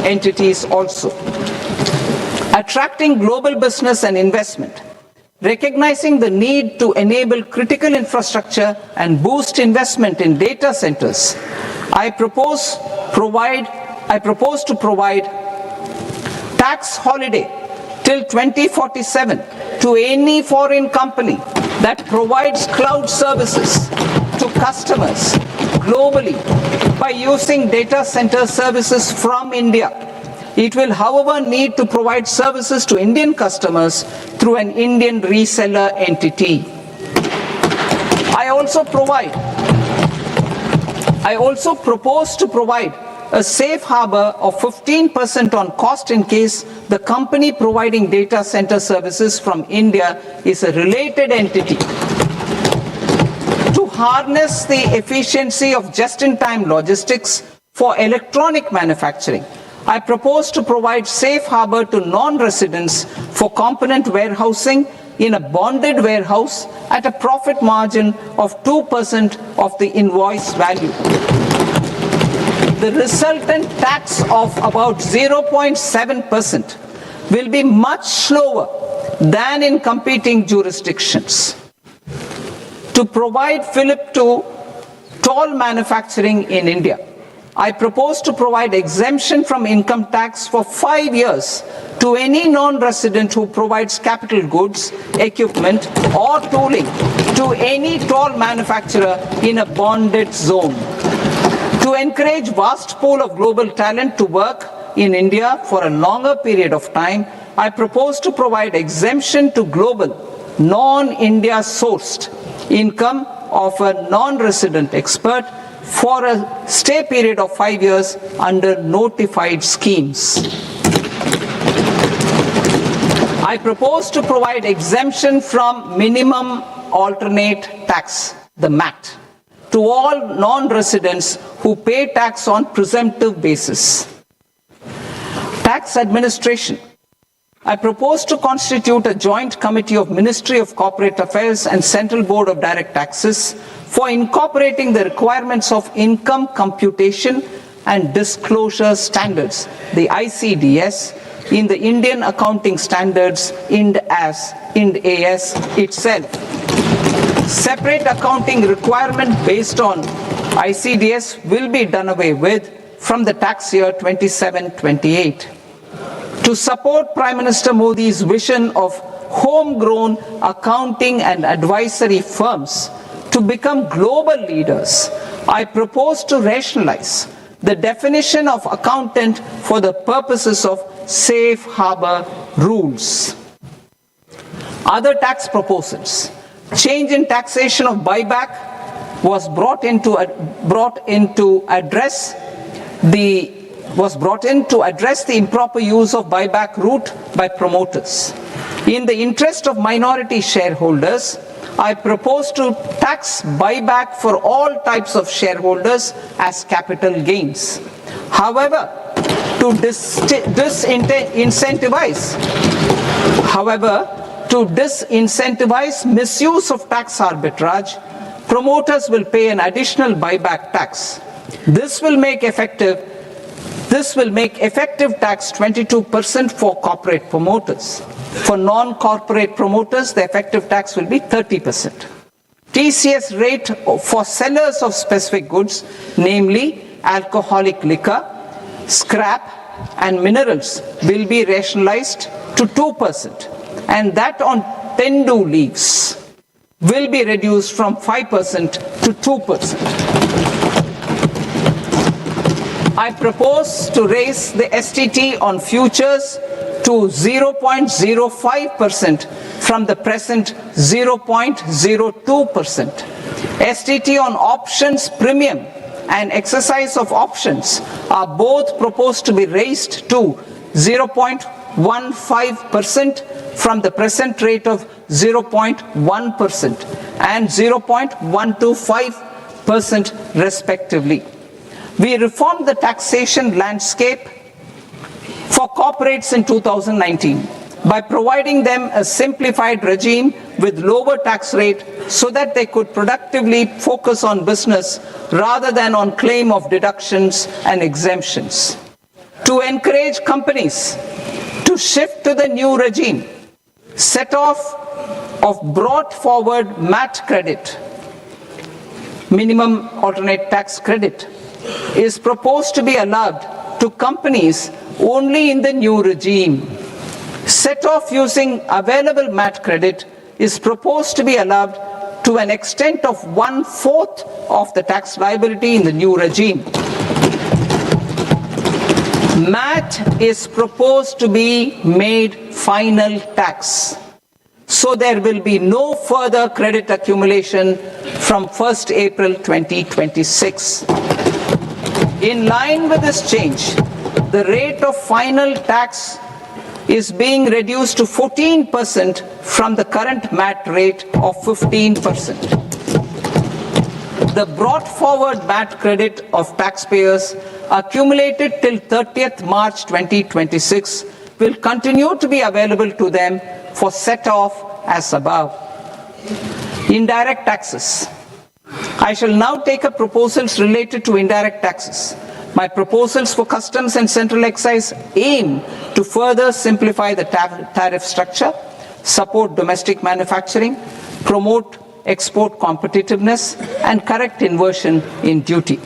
entities also. Attracting global business and investment. Recognizing the need to enable critical infrastructure and boost investment in data centers, I propose to provide tax holiday till 2047 to any foreign company that provides cloud services to customers globally by using data center services from India. It will, however, need to provide services to Indian customers through an Indian reseller entity. I also propose to provide a safe harbor of 15% on cost in case the company providing data center services from India is a related entity. To harness the efficiency of just-in-time logistics for electronic manufacturing, I propose to provide safe harbor to non-residents for component warehousing in a bonded warehouse at a profit margin of 2% of the invoice value. The resultant tax of about 0.7% will be much lower than in competing jurisdictions. To provide fillip to toll manufacturing in India, I propose to provide exemption from income tax for 5 years to any non-resident who provides capital goods, equipment, or tooling to any toll manufacturer in a bonded zone. To encourage vast pool of global talent to work in India for a longer period of time, I propose to provide exemption to global, non-India sourced income of a non-resident expert for a stay period of 5 years under notified schemes. I propose to provide exemption from minimum alternate tax, the MAT, to all non-residents who pay tax on presumptive basis. Tax administration. I propose to constitute a joint committee of Ministry of Corporate Affairs and Central Board of Direct Taxes for incorporating the requirements of income computation and disclosure standards, the ICDS, in the Indian Accounting Standards Ind AS itself. Separate accounting requirement based on ICDS will be done away with from the tax year 27-28. To support Prime Minister Modi's vision of homegrown accounting and advisory firms to become global leaders, I propose to rationalize the definition of accountant for the purposes of safe harbor rules. Other tax proposals. Change in taxation of buyback was brought in to address the improper use of buyback route by promoters. In the interest of minority shareholders, I propose to tax buyback for all types of shareholders as capital gains. However, to disincentivize misuse of tax arbitrage, promoters will pay an additional buyback tax. This will make effective tax 22% for corporate promoters. For non-corporate promoters, the effective tax will be 30%. TCS rate for sellers of specific goods, namely alcoholic liquor, scrap, and minerals, will be rationalized to 2%, and that on tendu leaves will be reduced from 5% to 2%. I propose to raise the STT on futures to 0.05% from the present 0.02%. STT on options premium and exercise of options are both proposed to be raised to 0.15% from the present rate of 0.1% and 0.125% respectively. We reformed the taxation landscape for corporates in 2019 by providing them a simplified regime with lower tax rate so that they could productively focus on business rather than on claim of deductions and exemptions. to encourage companies to shift to the new regime. Set off of brought forward MAT credit, minimum alternate tax credit, is proposed to be allowed to companies only in the new regime. Set off using available MAT credit is proposed to be allowed to an extent of 1/4 of the tax liability in the new regime. MAT is proposed to be made final tax, so there will be no further credit accumulation from 1st April 2026. In line with this change, the rate of final tax is being reduced to 14% from the current MAT rate of 15%. The brought forward MAT credit of taxpayers accumulated till 30th March 2026 will continue to be available to them for set off as above. Indirect taxes. I shall now take up proposals related to indirect taxes. My proposals for customs and central excise aim to further simplify the tariff structure, support domestic manufacturing, promote export competitiveness, and correct inversion in duty.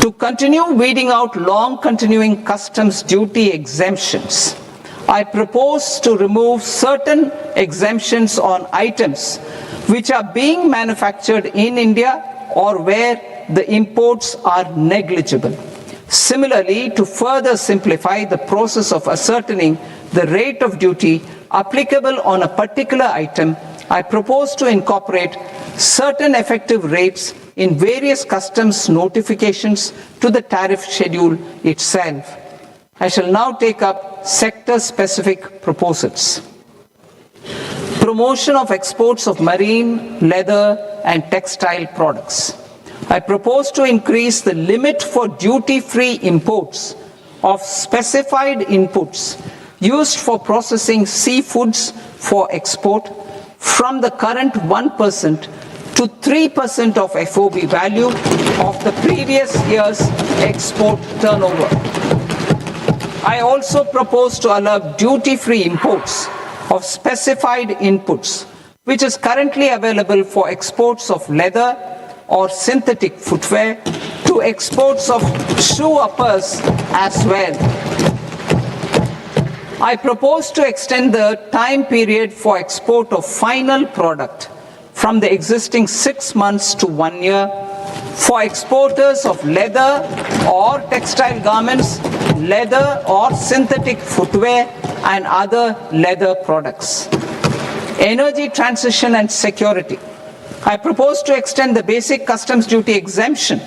To continue weeding out long continuing customs duty exemptions, I propose to remove certain exemptions on items which are being manufactured in India or where the imports are negligible. Similarly, to further simplify the process of ascertaining the rate of duty applicable on a particular item, I propose to incorporate certain effective rates in various customs notifications to the tariff schedule itself. I shall now take up sector-specific proposals. Promotion of exports of marine, leather, and textile products. I propose to increase the limit for duty-free imports of specified inputs used for processing seafoods for export from the current 1% to 3% of FOB value of the previous year's export turnover. I also propose to allow duty-free imports of specified inputs, which is currently available for exports of leather or synthetic footwear, to exports of shoe uppers as well. I propose to extend the time period for export of final product from the existing 6 months to 1 year for exporters of leather or textile garments, leather or synthetic footwear, and other leather products. Energy transition and security. I propose to extend the basic customs duty exemption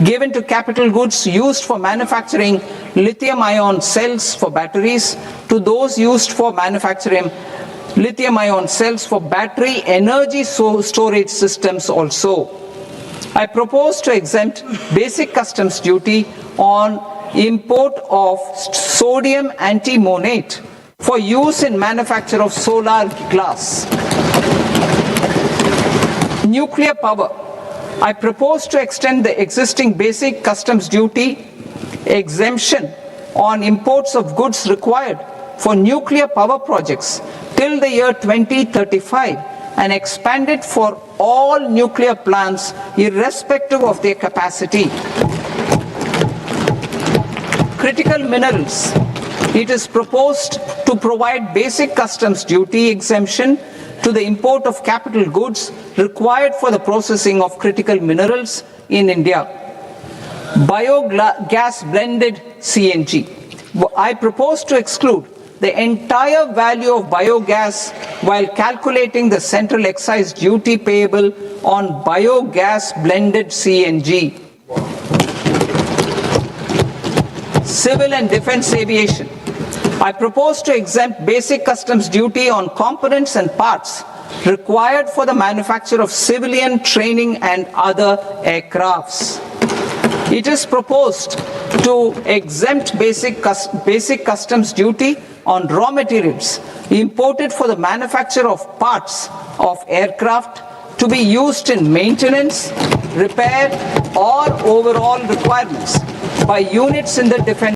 given to capital goods used for manufacturing lithium-ion cells for batteries to those used for manufacturing lithium-ion cells for battery energy storage systems also. I propose to exempt basic customs duty on import of sodium antimonate for use in manufacture of solar glass. Nuclear power. I propose to extend the existing basic customs duty exemption on imports of goods required for nuclear power projects till the year 2035 and expand it for all nuclear plants irrespective of their capacity. Critical minerals. It is proposed to provide basic customs duty exemption to the import of capital goods required for the processing of critical minerals in India. Biogas blended CNG. I propose to exclude the entire value of biogas while calculating the central excise duty payable on biogas blended CNG. Civil and defense aviation. I propose to exempt basic customs duty on components and parts required for the manufacture of civilian training and other aircrafts. It is proposed to exempt basic customs duty on raw materials imported for the manufacture of parts of aircraft to be used in maintenance, repair, or overall requirements by units in the defense